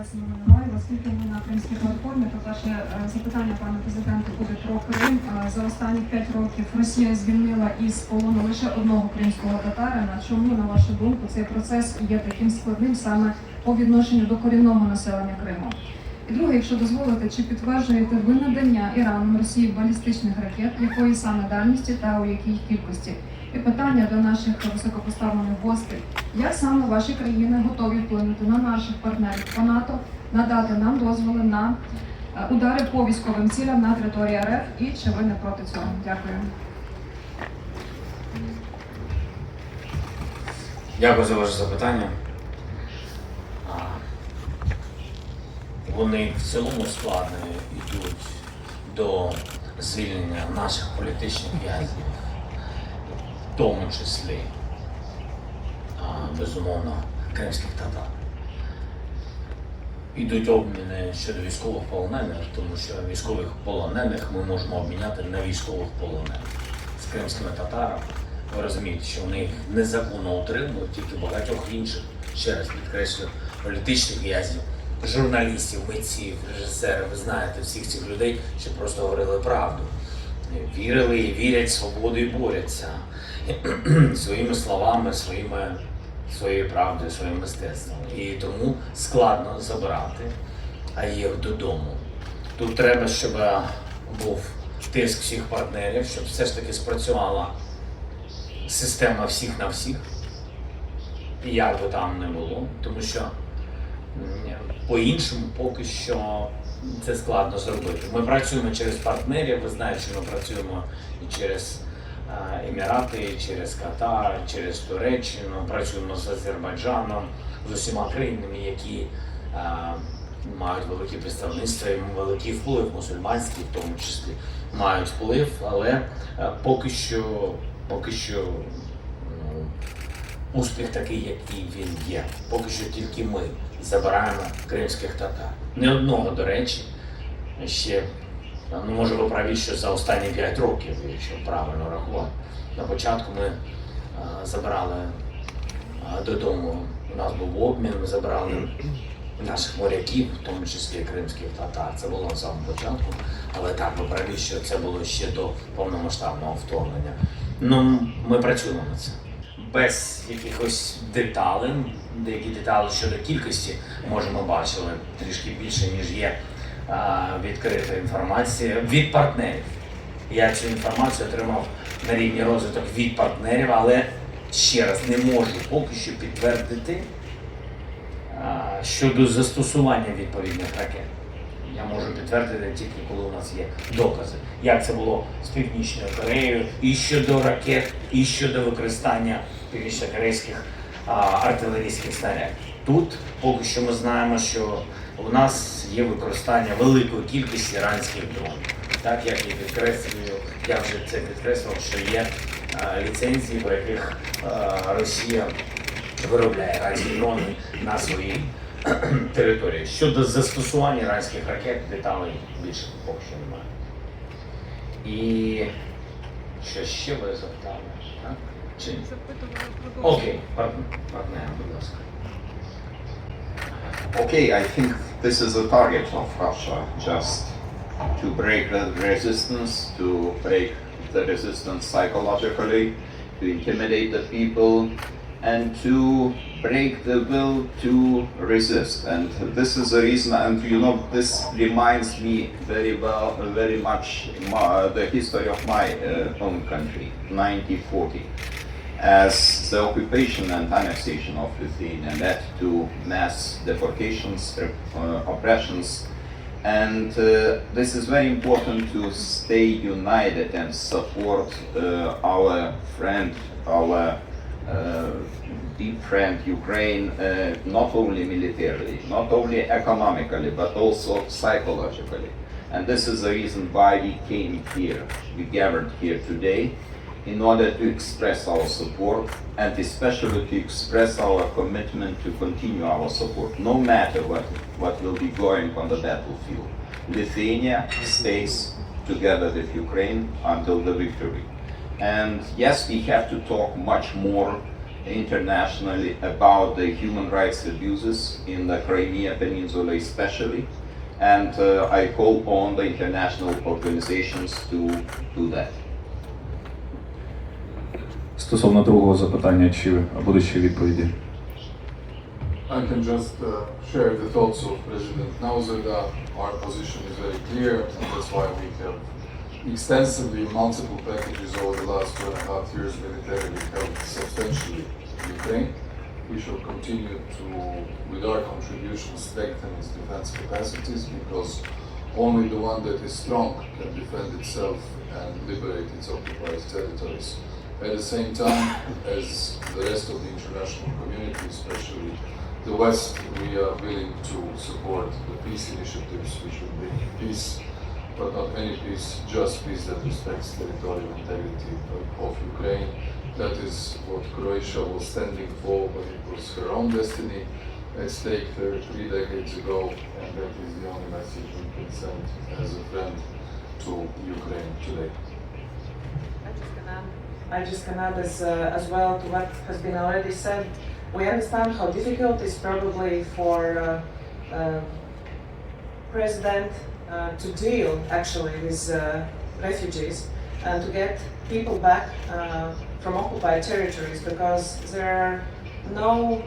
операції немає, оскільки ми на Кримській платформі. По-перше, запитання пане президенту буде про Крим. За останні 5 років Росія звільнила із полону лише одного кримського татарина. Чому, на вашу думку, цей процес є таким складним саме по відношенню до корінного населення Криму? І друге, якщо дозволите, чи підтверджуєте ви надання Іраном Росії балістичних ракет, якої саме дальності та у якій кількості? І питання до наших високопоставлених гостей. Як саме ваші країни готові вплинути на наших партнерів по НАТО, надати нам дозволи на удари по військовим цілям на території РФ, і чи ви не проти цього? Дякую. Дякую за ваше запитання. Вони в цілому складно йдуть до звільнення наших політичних в'язнів, в тому числі, безумовно, кримських татар. Йдуть обміни щодо військових полонених, тому що військових полонених ми можемо обміняти на військових полонених. З кримськими татарами ви розумієте, що вони їх незаконно утримують, тільки багатьох інших, ще раз підкреслюю, політичних в'язнів, журналістів, митців, режисерів, ви знаєте, всіх цих людей, що просто говорили правду. Вірили і вірять в свободу і борються своїми словами, своєю правдою, своїм мистецтвом. І тому складно забирати їх додому. Тут треба, щоб був тиск всіх партнерів, щоб все ж таки спрацювала система всіх на всіх, як би там не було, тому що по-іншому поки що це складно зробити. Ми працюємо через партнерів, ви знаєте, що ми працюємо і через Емірати, і через Катар, через Туреччину, працюємо з Азербайджаном, з усіма країнами, які мають великі представництва і великий вплив, мусульманські в тому числі, мають вплив, але поки що успіх такий, який він є. Поки що тільки ми забираємо кримських татар. Не одного, до речі, ще, може ви праві, що за останні 5 років, якщо правильно рахувати. На початку ми забрали додому, у нас був обмін, ми забрали наших моряків, в тому числі кримських татар. Це було на самому початку, але так, ви праві, що це було ще до повномасштабного вторгнення. Ми працюємо над цим. Без якихось деталей, деякі деталі щодо кількості, може ми бачили трішки більше, ніж є відкрита інформація від партнерів. Я цю інформацію отримав на рівні розвиток від партнерів, але ще раз не можу поки що підтвердити щодо застосування відповідних ракет. Я можу підтвердити тільки, коли у нас є докази. Як це було з Північною Кореєю, і щодо ракет, і щодо використання північно-корейських артилерійських снарядів. Тут поки що ми знаємо, що у нас є використання великої кількості іранських дронів. Так, я вже це підкреслив, що є ліцензії, по яких Росія виробляє іранські дрони на своїй території. Щодо застосування іранських ракет, деталей більше поки що немає. І що ще ви запитали? Так? Чи ні? Окей, партнер, будь ласка. Okay, I think this is the target of Russia, just to break the resistance, to break the resistance psychologically, to intimidate the people, and to break the will to resist. And this is the reason, and you know, this reminds me very much the history of my own country, 1940. As the occupation and annexation of Lithuania led to mass deportations, oppressions, and this is very important to stay united and support our friend, our deep friend Ukraine, not only militarily, not only economically, but also psychologically. And this is the reason why we came here, we gathered here today, in order to express our support and especially to express our commitment to continue our support, no matter what will be going on the battlefield. Lithuania stays together with Ukraine until the victory. And yes, we have to talk much more internationally about the human rights abuses in the Crimea Peninsula especially, and I call on the international organizations to do that. Стосовно другого запитання, чи будуть ще відповіді? I can just share the thoughts of President Nauседa. Our position is very clear, and that's why we have extensively multiple packages over the last 2.5 years militarily helped substantially Ukraine. We shall continue to, with our contribution, strengthen its defense capacities, because only the one that is strong can defend itself and liberate its occupied territories. At the same time, as the rest of the international community, especially the West, we are willing to support the peace initiatives which will bring peace, but not any peace, just peace that respects territorial integrity of Ukraine. That is what Croatia was standing for when it was her own destiny at stake 3 decades ago, and that is the only message we can send as a friend to Ukraine today. I just can add as well to what has been already said. We understand how difficult it is probably for President to deal actually with refugees and to get people back from occupied territories, because there are no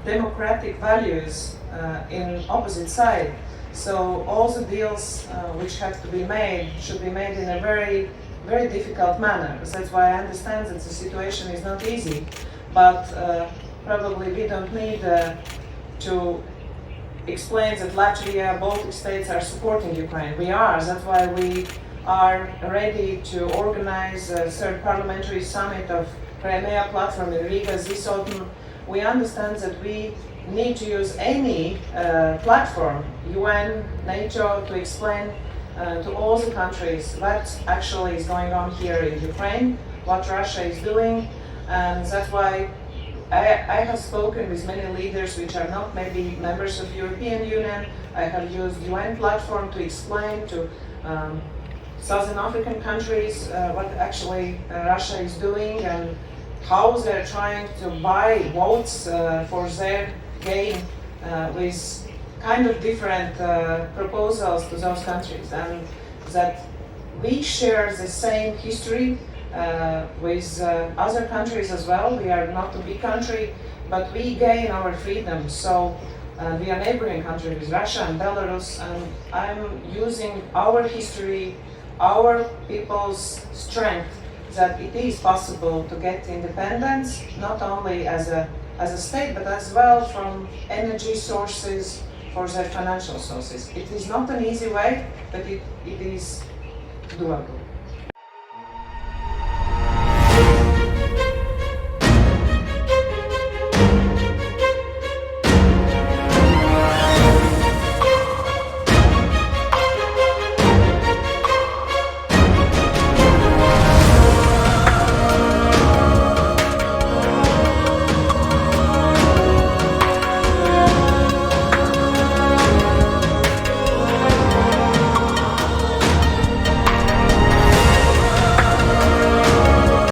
democratic values in opposite side. So all the deals which have to be made should be made in a very difficult manner. That's why I understand that the situation is not easy, but probably we don't need to explain that Latvia, Baltic states are supporting Ukraine. We are. That's why we are ready to organize a third parliamentary summit of Crimea Platform in Riga this autumn. We understand that we need to use any platform, UN, NATO, to explain to all the countries what actually is going on here in Ukraine, what Russia is doing, and that's why I have spoken with many leaders which are not maybe members of European Union. I have used UN platform to explain to Southern African countries what actually Russia is doing and how they're trying to buy votes for their gain with kind of different proposals to those countries, and that we share the same history with other countries as well. We are not a big country, but we gain our freedom. So we are neighboring country with Russia and Belarus, and I'm using our history, our people's strength, that it is possible to get independence, not only as a state, but as well from energy sources, for their financial sources. It is not an easy way, but it is doable.